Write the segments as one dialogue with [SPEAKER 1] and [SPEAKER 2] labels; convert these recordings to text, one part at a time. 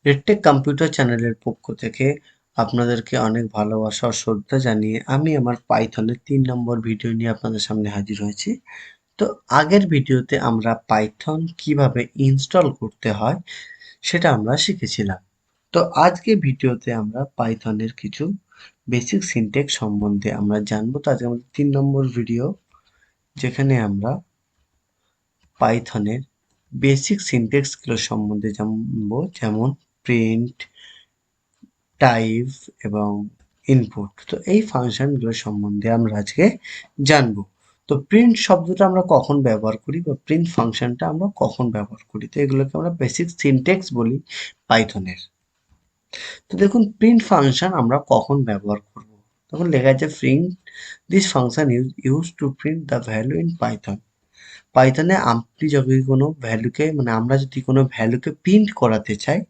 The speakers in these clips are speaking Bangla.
[SPEAKER 1] রেডটেক কম্পিউটার চ্যানেলের পক্ষ থেকে আপনাদেরকে অনেক ভালোবাসা ও শ্রদ্ধা জানিয়ে আমি আমার পাইথনের ৩ নম্বর ভিডিও নিয়ে আপনাদের সামনে হাজির হয়েছি। তো আগের ভিডিওতে আমরা পাইথন কিভাবে ইনস্টল করতে হয় সেটা আমরা শিখেছিলাম। তো আজকে ভিডিওতে আমরা পাইথনের কিছু বেসিক সিনট্যাক্স সম্বন্ধে আমরা জানবো। তো আজকে আমাদের ৩ নম্বর ভিডিও, যেখানে আমরা পাইথনের বেসিক সিনট্যাক্সগুলো সম্বন্ধে জানবো, যেমন প্রিন্ট, টাইপ এবং ইনপুট। তো এই ফাংশনগুলো সম্বন্ধে আমরা আজকে জানবো। তো প্রিন্ট শব্দটা আমরা কখন ব্যবহার করি বা প্রিন্ট ফাংশনটা আমরা কখন ব্যবহার করি, তো এগুলোকে আমরা বেসিক সিনট্যাক্স বলি পাইথনের। তো দেখুন, প্রিন্ট ফাংশন আমরা কখন ব্যবহার করব, তখন লেখা আছে print this function use to print the value in Python. পাইথনে আপনি যদি কোনো ভ্যালুকে, মানে আমরা যদি কোনো ভ্যালুকে প্রিন্ট করাতে চাই,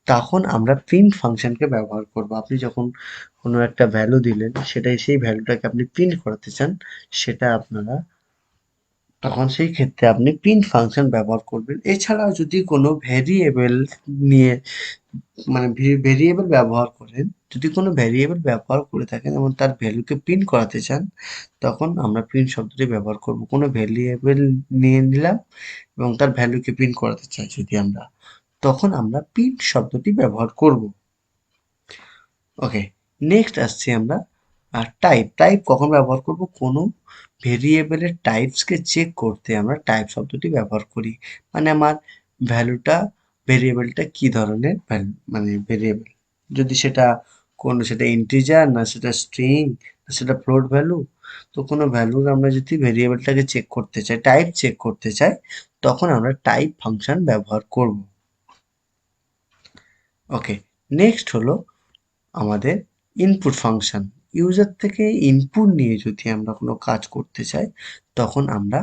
[SPEAKER 1] তখন আমরা প্রিন্ট ফাংশনকে ব্যবহার করব। আপনি যখন কোনো একটা ভ্যালু দিলেন, সেটাই সেই ভ্যালুটাকে আপনি প্রিন্ট করাতে চান, সেটা আপনারা তখন সেই ক্ষেত্রে আপনি প্রিন্ট ফাংশন ব্যবহার করবেন। এছাড়াও যদি কোনো ভ্যারিয়েবল নিয়ে, মানে ভেরিয়েবল ব্যবহার করেন, যদি কোনো ভ্যারিয়েবল ব্যবহার করে থাকেন এবং তার ভ্যালুকে প্রিন্ট করাতে চান, তখন আমরা প্রিন্ট শব্দটি ব্যবহার করব। কোনো ভ্যারিয়েবল নিয়ে নিলাম এবং তার ভ্যালুকে প্রিন্ট করাতে চাই যদি আমরা, তখন আমরা প্রিন্ট শব্দটি ব্যবহার করব। ওকে, নেক্সট আসছি আমরা টাইপ। টাইপ কখন ব্যবহার করব? কোনো ভেরিয়েবলের টাইপসকে চেক করতে আমরা টাইপ শব্দটি ব্যবহার করি। মানে আমার ভ্যালুটা, ভেরিয়েবলটা কি ধরনের ভ্যালু, মানে ভেরিয়েবল, যদি সেটা ইন্টিজার, না সেটা স্ট্রিং, না সেটা ফ্লোট ভ্যালু। তো কোনো ভ্যালুর আমরা যদি ভেরিয়েবলটাকে চেক করতে চাই, টাইপ চেক করতে চাই, তখন আমরা টাইপ ফাংশন ব্যবহার করব। ওকে, নেক্সট হলো আমাদের ইনপুট ফাংশন। ইউজার থেকে ইনপুট নিয়ে যদি আমরা কোনো কাজ করতে চাই, তখন আমরা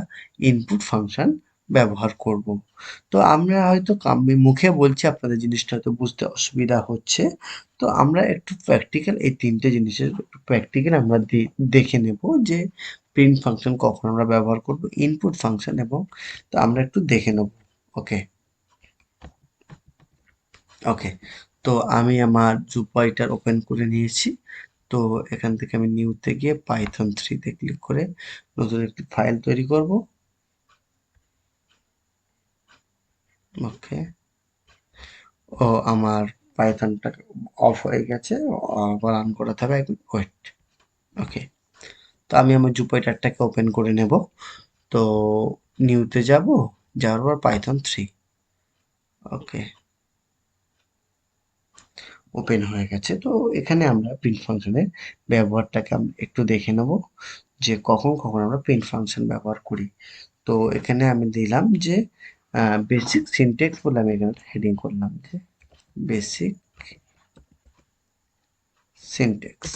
[SPEAKER 1] ইনপুট ফাংশন ব্যবহার করব। তো আমরা হয়তো মুখে বলছি, আপনাদের জিনিসটা হয়তো বুঝতে অসুবিধা হচ্ছে। তো আমরা একটু প্র্যাকটিক্যাল, এই তিনটে জিনিসের একটু প্র্যাকটিক্যাল আমরা দেখে নেব যে প্রিন্ট ফাংশন কখন আমরা ব্যবহার করব, ইনপুট ফাংশন, এবং তো আমরা একটু দেখে নেব। ওকে ওকে তো আমি আমার জুপাইটার ওপেন করে নিয়েছি। তো এখান থেকে আমি নিউতে গিয়ে পাইথন 3 ক্লিক করে নতুন একটি ফাইল তৈরি করব। ওকে, ও আমার পাইথনটা অফ হয়ে গেছে, আবার রান করাতে হবে, একদম ওয়েট। ওকে, তো আমি আমার জুপাইটারটাকে ওপেন করে নেব। তো নিউতে যাব, যাওয়ার পর পাইথন 3। ওকে, ওপেন হয়ে গেছে। তো এখানে আমরা প্রিন্ট ফাংশনের ব্যবহারটাকে আমরা একটু দেখে নেব, যে কখন কখন আমরা প্রিন্ট ফাংশন ব্যবহার করি। তো এখানে আমি দিলাম যে বেসিক সিনট্যাক্স বলে আমি এখানে হেডিং করলাম যে বেসিক সিনট্যাক্স।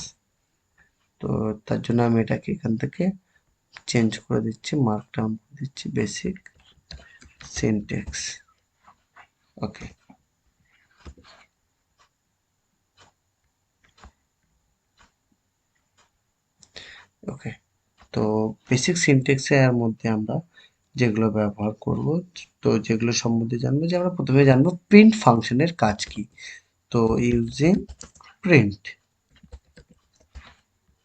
[SPEAKER 1] তো তার জন্য আমি এটাকে এখান থেকে চেঞ্জ করে দিচ্ছি, মার্ক ডাউন করে দিচ্ছি, বেসিক সিনট্যাক্স। ওকে ওকে তো বেসিক সিনট্যাক্সের মধ্যে আমরা যেগুলো ব্যবহার করব, তো যেগুলো সম্বন্ধে জানবো, যে আমরা প্রথমে জানবো প্রিন্ট ফাংশনের কাজ কি। তো ইউজিং প্রিন্ট।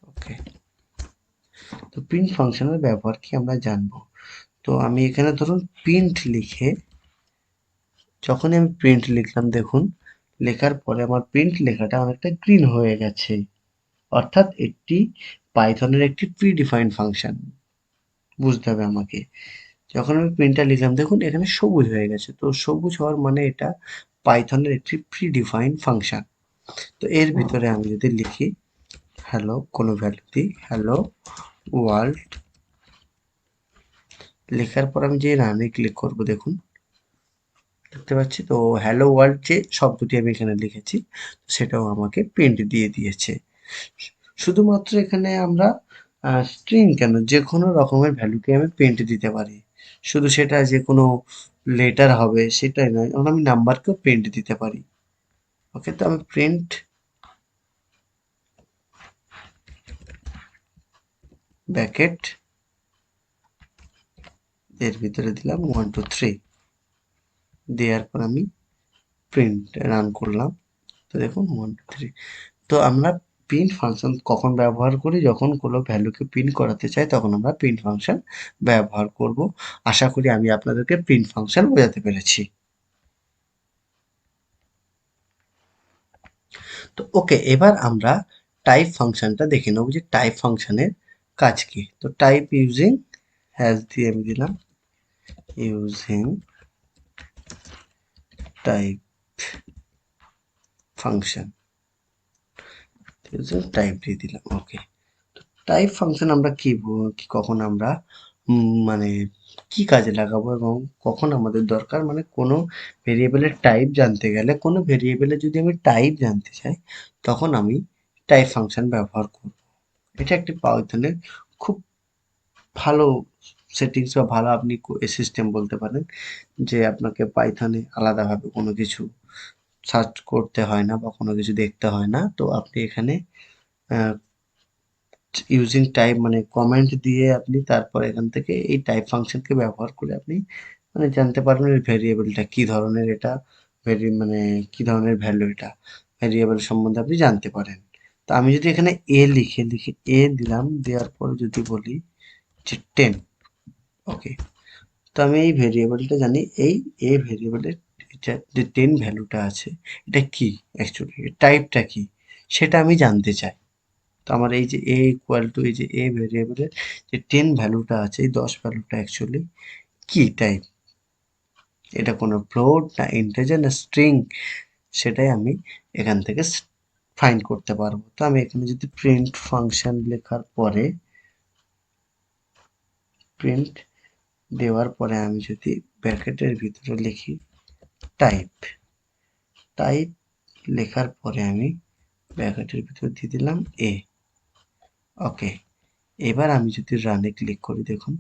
[SPEAKER 1] ওকে, তো প্রিন্ট ফাংশনের ব্যবহার কি আমরা জানবো। তো আমি এখানে ধরুন প্রিন্ট লিখে, যখনই আমি প্রিন্ট লিখলাম, দেখুন লেখার পরে আমার প্রিন্ট লেখাটা অনেকটা গ্রিন হয়ে গেছে, অর্থাৎ এটি পাইথনের একটি প্রি ডিফাইন্ড ফাংশন। বুঝতে হবে আমাকে, যখন আমি প্রিন্টটা লিখলাম, দেখুন এখানে সবুজ হয়ে গেছে। তো সবুজ হওয়ার মানে এটা পাইথনের একটি প্রি ডিফাইন্ড ফাংশন। তো এর ভিতরে আমি যদি লিখি হ্যালো, কোনো ভ্যালু দিই, হ্যালো ওয়ার্ল্ড, লেখার পর আমি যে রানে ক্লিক করব, দেখুন দেখতে পাচ্ছি তো হ্যালো ওয়ার্ল্ড যে শব্দটি আমি এখানে লিখেছি, সেটাও আমাকে প্রিন্ট দিয়ে দিয়েছে। শুধুমাত্র এখানে আমরা স্ট্রিং কেন, যে কোনো রকমের ভ্যালুকে আমি প্রিন্ট দিতে পারি, শুধু সেটা যে কোনো লেটার হবে সেটাই নয়, এবং আমি নাম্বারকেও প্রিন্ট দিতে পারি। ওকে, তো আমি প্রিন্ট ব্র্যাকেট এর ভিতরে দিলাম 1 2 3, দেওয়ার পর আমি প্রিন্ট রান করলাম। তো দেখুন 1 2 3। তো আমরা প্রিন্ট ফাংশন কখন ব্যবহার করি, যখন কোনো ভ্যালুকে প্রিন্ট করাতে চাই তখন আমরা প্রিন্ট ফাংশন ব্যবহার করব। আশা করি আমি আপনাদেরকে প্রিন্ট ফাংশন বোঝাতে পেরেছি। তো ওকে, এবার আমরা টাইপ ফাংশনটা দেখে নেব যে টাইপ ফাংশনের কাজ কি। তো টাইপ ইউজিং হ্যাশ দিয়ে আমি দিলাম ইউজিং টাইপ ফাংশন, টাইপ দিয়ে দিলাম। ওকে, টাইপ ফাংশন আমরা কখন আমরা মানে কি কাজে লাগাবো এবং কখন আমাদের দরকার, মানে কোনো ভেরিয়েবলের টাইপ জানতে গেলে, কোনো ভেরিয়েবলের যদি আমি টাইপ জানতে চাই তখন আমি টাইপ ফাংশন ব্যবহার করব। এটা একটি পাইথনের খুব ভালো সেটিংস বা ভালো আপনি সিস্টেম বলতে পারেন, যে আপনাকে পাইথনে আলাদাভাবে কোনো কিছু সার্চ করতে হয় না বা কোনো কিছু দেখতে হয় না। তো আপনি এখানে ইউজিং টাইপ মানে কমেন্ট দিয়ে আপনি তারপর এখান থেকে এই টাইপ ফাংশনকে ব্যবহার করে আপনি মানে জানতে পারবেন এই ভেরিয়েবলটা কি ধরনের, এটা মানে কি ধরনের ভ্যালু, এটা ভেরিয়েবল সম্বন্ধে আপনি জানতে পারেন। তো আমি যদি এখানে লিখে এ দিলাম, দেওয়ার পর যদি বলি যে 10, ওকে, তো আমি এই ভেরিয়েবলটা জানি, এই এ ভেরিয়েবলের যে 10 ভ্যালুটা আছে এটা কি, অ্যাকচুয়ালি টাইপটা কি সেটা আমি জানতে চাই। তো আমার এই যে এ ইকুয়াল টু এই যে এ ভেরিয়েবলের যে 10 ভ্যালুটা আছে, এই 10 ভ্যালুটা অ্যাকচুয়ালি কি টাইপ, এটা কোনো ফ্লোট না ইন্টিজার না স্ট্রিং, সেটাই আমি এখান থেকে ফাইন্ড করতে পারবো। তো আমি এখানে যদি প্রিন্ট ফাংশন লেখার পরে প্রিন্ট দেওয়ার পরে আমি যদি ব্র্যাকেটের ভিতরে লিখি টাইপ, টাইপ লেখার পরে আমি ব্র্যাকেটের ভিতরে দিয়ে দিলাম এ। ওকে, এবার আমি যদি রানে ক্লিক করি, দেখুন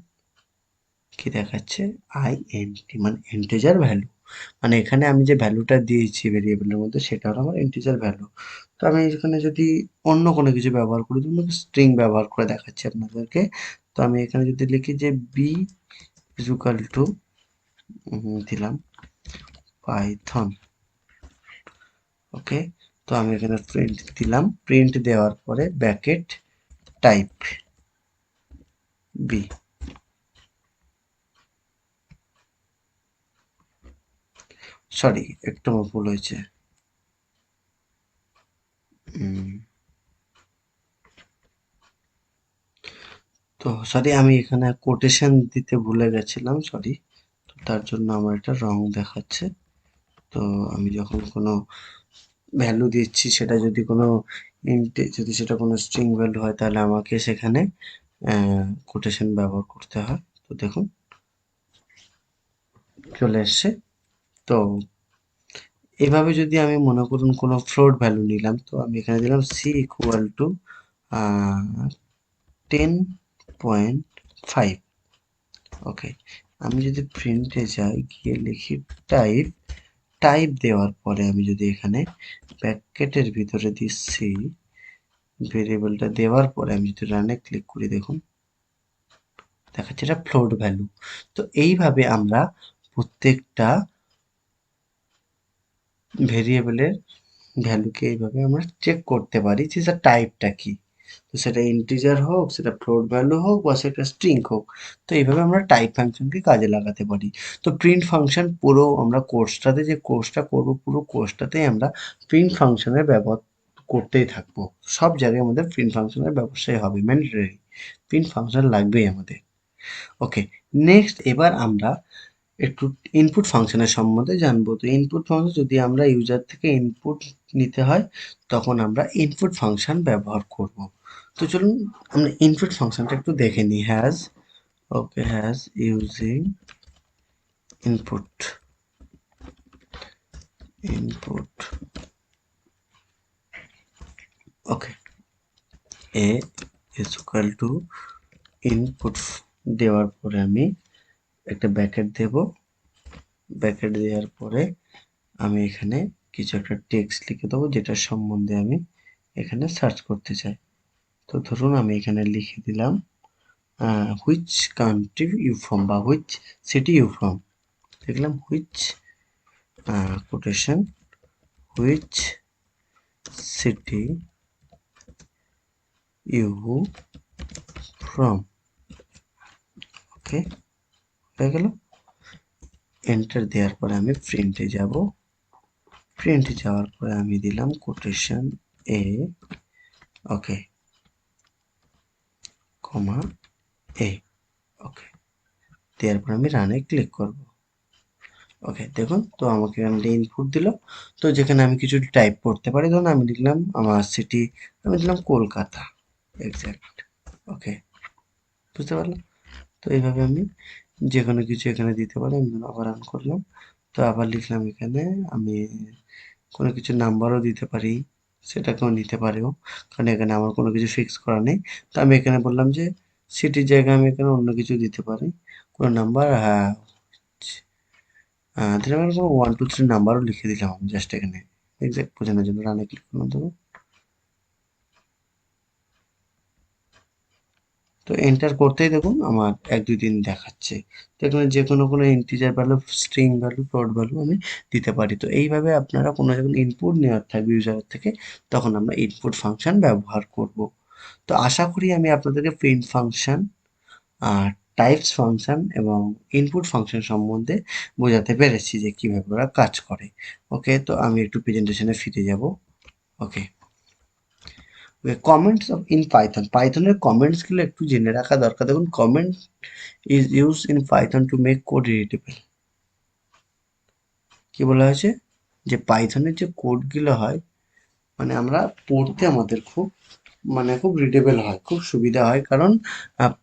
[SPEAKER 1] কি দেখাচ্ছে, আইএনটি মানে ইন্টিজার ভ্যালু, মানে এখানে আমি যে ভ্যালুটা দিয়েছি ভেরিয়েবলের মধ্যে সেটা হলো আমার ইন্টিজার ভ্যালু। তো আমি এখানে যদি অন্য কোনো কিছু ব্যবহার করি, ধরুন স্ট্রিং ব্যবহার করে দেখাচ্ছি আপনাদেরকে। তো আমি এখানে যদি লিখি যে বি ইজ ইকুয়াল টু দিলাম পাইথন, ওকে, তো আমি এখানে প্রিন্ট দিলাম, প্রিন্ট দেওয়ার পরে ব্র্যাকেট টাইপ বি, সরি একটু আমার ভুল হয়েছে, তো সরি আমি এখানে কোটেশন দিতে ভুলে গেছিলাম, সরি। তো তার জন্য আমার এটা রং দেখাচ্ছে। তো আমি যখন কোনো ভ্যালু দিচ্ছি সেটা যদি কোনো যদি সেটা কোনো স্ট্রিং ভ্যালু হয় তাহলে আমাকে সেখানে কোটেশন ব্যবহার করতে হয়। তো দেখুন চলে এসছে। তো এভাবে যদি আমি মনে করুন কোনো ফ্লোট ভ্যালু নিলাম, তো আমি এখানে দিলাম সি ইকুয়াল টু 10.5, ওকে, আমি যদি প্রিন্টে যাই গিয়ে লিখি টাইপ, টাইপ দেওয়ার পরে আমি যদি এখানে ব্র্যাকেটের ভিতরে দিচ্ছি ভেরিয়েবলটা দেওয়ার পরে আমি যদি রানে ক্লিক করি, দেখুন দেখাচ্ছে এটা ফ্লোট ভ্যালু। তো এইভাবে আমরা প্রত্যেকটা ভেরিয়েবলের ভ্যালুকে এইভাবে আমরা চেক করতে পারি যে তার টাইপটা কি। তো সেটা ইন্টিজার হোক, সেটা ফ্লোট ভ্যালু হোক বা সেটা স্ট্রিং হোক, তো এইভাবে আমরা টাইপ ফাংশনকে কাজে লাগাতে পারি। তো প্রিন্ট ফাংশন পুরো আমরা কোর্সটাতে যে কোর্সটা করব পুরো কোর্সটাতেই আমরা প্রিন্ট ফাংশনের ব্যবহার করতেই থাকবো। সব জায়গায় আমাদের প্রিন্ট ফাংশনের ব্যবসায় হবে, ম্যান্ডেটরি প্রিন্ট ফাংশন লাগবেই আমাদের। ওকে, নেক্সট এবার আমরা একটু ইনপুট ফাংশনের সম্বন্ধে জানবো। তো ইনপুট ফাংশন যদি আমরা ইউজার থেকে ইনপুট নিতে হয় তখন আমরা ইনপুট ফাংশন ব্যবহার করব। তো চলুন আমরা ইনপুট ফাংশনটা একটু দেখে নিই। Has, okay, has using input, input, okay, A is equal to input দেওয়ার পরে আমি একটা ব্র্যাকেট দেব। ব্র্যাকেট দেওয়ার পরে আমি এখানে কিছু একটা টেক্সট লিখে দেবো যেটার সম্বন্ধে আমি এখানে সার্চ করতে চাই। তো ধরুন আমি এখানে লিখে দিলাম হুইচ কান্ট্রি ইউ ফ্রম বা হুইচ সিটি ইউ ফ্রম। দেখলাম which quotation which city you from. Okay, হয়ে গেল। এন্টার দেওয়ার পরে আমি প্রিন্টে যাব। প্রিন্টে যাওয়ার পরে আমি দিলাম কোটেশন এ, ওকে, কমা এ, ওকে, দেওয়ার পর আমি রানে ক্লিক করব। ওকে, দেখুন তো আমাকে এখানে ইনপুট দিল। তো যেখানে আমি কিছু টাইপ করতে পারি, ধরুন আমি লিখলাম আমার সিটি, আমি দিলাম কলকাতা এক্স্যাক্ট। ওকে, বুঝতে পারলাম। তো এইভাবে আমি যে কোনো কিছু এখানে দিতে পারি। আমি আবার রান করলাম, তো আবার লিখলাম এখানে আমি কোনো কিছু নাম্বারও দিতে পারি, সেটাকেও নিতে পারেও, কারণ এখানে আমার কোনো কিছু ফিক্স করা নেই। তো আমি এখানে বললাম যে সিটির জায়গায় আমি এখানে অন্য কিছু দিতে পারি, কোনো নাম্বার, হ্যাঁ, দিলে আমি কোনো 1 2 3 নাম্বারও লিখে দিলাম আমি জাস্ট এখানে এক্সাক্ট বোঝানোর জন্য। রানে ক্লিক করলাম, তবে তো এন্টার করতেই দেখুন আমার 1 2 3 দেখাচ্ছে। তো এখানে যে কোনো integer value, string value, float value আমি দিতে পারি। তো এইভাবে আপনারা কোনো যখন ইনপুট নেওয়ার থাকবে ইউজারের থেকে, তখন আমরা ইনপুট ফাংশন ব্যবহার করব। তো আশা করি আমি আপনাদেরকে প্রিন্ট ফাংশন, আর টাইপস ফাংশন এবং ইনপুট ফাংশন সম্বন্ধে বোঝাতে পেরেছি যে কিভাবে ওরা কাজ করে। ওকে, তো আমি একটু প্রেজেন্টেশনে ফিরে যাব। ওকে, কমেন্টস অফ ইন পাইথন, পাইথনের কমেন্টসগুলো একটু জেনে রাখা দরকার। দেখুন, comment is use in Python to make code readable. কি বলা হয়েছে, যে পাইথনের যে কোডগুলো হয়, মানে আমরা পড়তে আমাদের খুব, মানে খুব রিডেবল হয়, খুব সুবিধা হয়। কারণ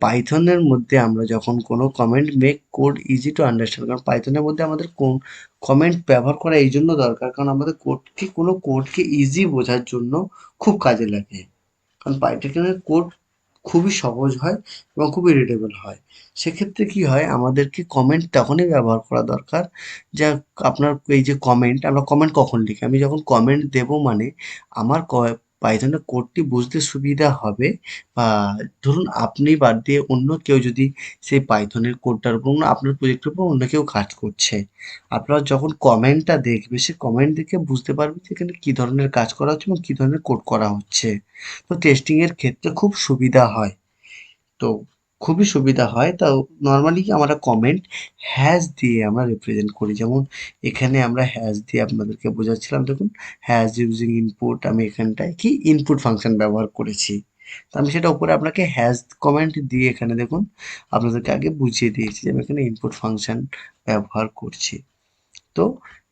[SPEAKER 1] পাইথনের মধ্যে আমরা যখন কোনো comment make code easy to understand, কারণ পাইথনের মধ্যে আমাদের কোন কমেন্ট ব্যবহার করা এই জন্য দরকার, কারণ আমাদের কোডকে, কোনো কোডকে ইজি বোঝার জন্য খুব কাজে লাগে। কারণ পাইথনের কোড খুবই সহজ হয় এবং খুবই রিডেবল হয়। সেক্ষেত্রে কি হয়, আমাদেরকে কমেন্ট তখনই ব্যবহার করা দরকার, যা আপনার এই যে কমেন্ট, আমরা কমেন্ট কখন লিখি, আমি যখন কমেন্ট দেব, মানে আমার পাইথনের কোডটি বুঝতে সুবিধা হবে, বা ধরুন আপনি বাদ দিয়ে অন্য কেউ যদি সেই পাইথনের কোডটার উপর, আপনার প্রজেক্টের উপর অন্য কেউ কাজ করছে, আপনারা যখন কমেন্টটা দেখবে, সে কমেন্ট দেখে বুঝতে পারবে যে এখানে কি ধরনের কাজ করা হচ্ছে এবং কি ধরনের কোড করা হচ্ছে। তো টেস্টিং এর ক্ষেত্রে খুব সুবিধা হয়। তো খুবই সুবিধা হয়। তাও নরমালি কি আমরা কমেন্ট হ্যাশ দিয়ে আমরা রিপ্রেজেন্ট করি। যেমন এখানে আমরা হ্যাশ দিয়ে আপনাদেরকে বোঝাচ্ছিলাম, দেখুন, হ্যাশ ইউজিং ইনপুট, আমি এখানটায় কি ইনপুট ফাংশন ব্যবহার করেছি। তো আমি সেটা উপরে আপনাকে হ্যাশ কমেন্ট দিয়ে এখানে দেখুন আপনাদেরকে আগে বুঝিয়ে দিয়েছি যে আমি এখানে ইনপুট ফাংশন ব্যবহার করছি। তো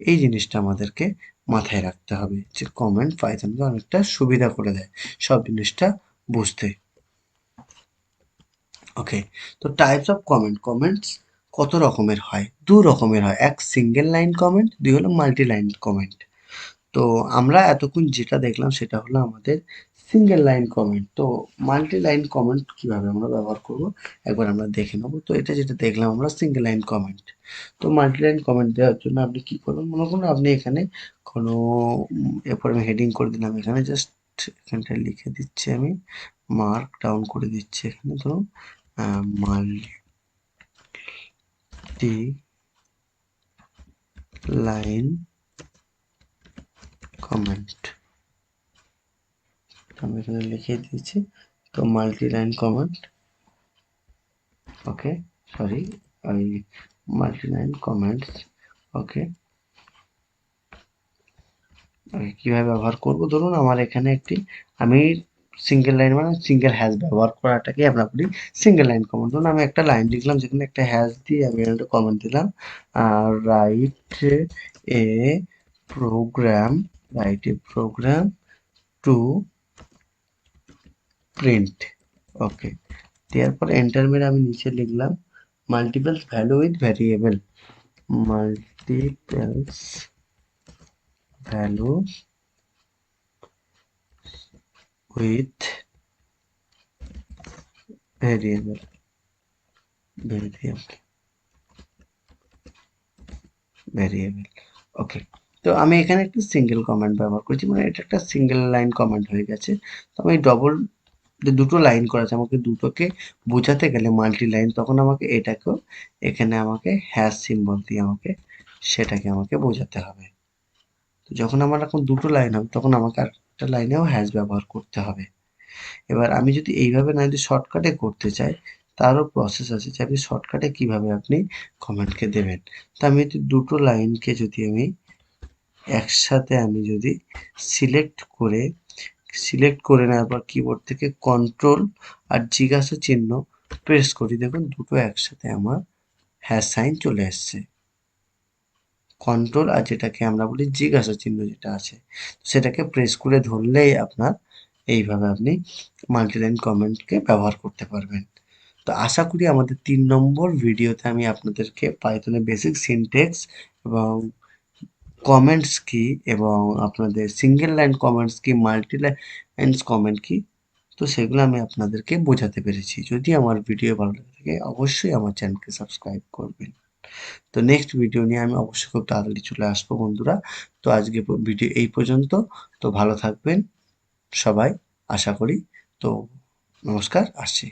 [SPEAKER 1] এই জিনিসটা আমাদেরকে মাথায় রাখতে হবে যে কমেন্ট পাইথনকে অনেকটা সুবিধা করে দেয় সব জিনিসটা বুঝতে। ওকে, তো টাইপস অফ কমেন্ট, কমেন্টস কত রকমের হয়, দু রকমের হয়। এক সিঙ্গেল লাইন কমেন্ট, দুই হলো মাল্টি লাইন কমেন্ট। তো আমরা এতক্ষণ যেটা দেখলাম সেটা হলো আমাদের সিঙ্গেল লাইন কমেন্ট। তো মাল্টি লাইন কমেন্ট কিভাবে আমরা ব্যবহার করব একবার আমরা দেখে নেবো। তো এটা যেটা দেখলাম আমরা সিঙ্গেল লাইন কমেন্ট। তো মাল্টি লাইন কমেন্ট দেওয়ার জন্য আপনি কি করবেন, মনে করুন আপনি এখানে কোনো, এরপর আমি হেডিং করে দিলাম, এখানে জাস্ট এখানটা লিখে দিচ্ছি, আমি মার্ক ডাউন করে দিচ্ছি এখানে, ধরুন মাল্টি লাইন কমেন্ট, আমি এখানে লিখে দিয়েছি। তো মাল্টি লাইন কমেন্ট, ওকে, সরি, ওই মাল্টি লাইন কমেন্টস, ওকে। কিভাবে ব্যবহার করব, ধরুন আমার এখানে একটি, আমি সিঙ্গেল লাইন মানে সিঙ্গেল হ্যাশ ব্যবহার করাটাকে আমরা বলি সিঙ্গেল লাইন কমেন্ট। ধরুন আমি একটা লাইন লিখলাম, যেখানে একটা হ্যাশ দিয়ে আমি একটা কমেন্ট দিলাম, write a program, write a program to print, okay. দেওয়ার পর এন্টার মেরে আমি নিচে লিখলাম multiples value with variable, multiples value with variable, variable, variable. Okay. তো আমি এখানে একটা সিঙ্গেল কমেন্ট ব্যবহার করছি, মানে এটা একটা সিঙ্গেল লাইন কমেন্ট হয়ে গেছে। তো আমি ডবল যে দুটো লাইন করা আছে, আমাকে দুটোকে বোঝাতে গেলে মাল্টি লাইন, তখন আমাকে এটাকেও এখানে আমাকে হ্যাশ সিম্বল দিয়ে আমাকে সেটাকে আমাকে বোঝাতে হবে। তো যখন আমার এখন দুটো লাইন হবে, তখন আমাকে আরেকটা লাইনেও হ্যাশ ব্যবহার করতে হবে। এবার আমি যদি এইভাবে না যদি শর্টকাটে করতে চাই, তারও প্রসেস আছে যে আপনি শর্টকাটে কিভাবে আপনি কমেন্টকে দেবেন। তো আমি যদি দুটো লাইনকে যদি আমি একসাথে আমি যদি সিলেক্ট করে নেওয়ার পর কিবোর্ড থেকে কন্ট্রোল আর জিজ্ঞাসা চিহ্ন প্রেস করি, দেখুন দুটো একসাথে আমার হ্যাশ সাইন চলে এসছে। কন্ট্রোল আর যেটাকে আমরা বলি জিজ্ঞাসা চিহ্ন যেটা আছে, সেটাকে প্রেস করে ধরলেই আপনার এইভাবে আপনি মাল্টিলাইন কমেন্টকে ব্যবহার করতে পারবেন। তো আশা করি আমাদের ৩ নম্বর ভিডিওতে আমি আপনাদেরকে পাইথনের বেসিক সিনট্যাক্স এবং কমেন্টস কি এবং আপনাদের সিঙ্গেল লাইন কমেন্টস কি, মাল্টি লাইন্স কমেন্ট কি, তো সেগুলো আমি আপনাদেরকে বোঝাতে পেরেছি। যদি আমার ভিডিও ভালো লাগে থাকে, অবশ্যই আমার চ্যানেলকে সাবস্ক্রাইব করবেন। তো নেক্সট ভিডিও নিয়ে আমি অবশ্যই খুব তাড়াতাড়ি চলে আসবো বন্ধুরা। তো আজকে ভিডিও এই পর্যন্ত। তো ভালো থাকবেন সবাই, আশা করি। তো নমস্কার, আসছি।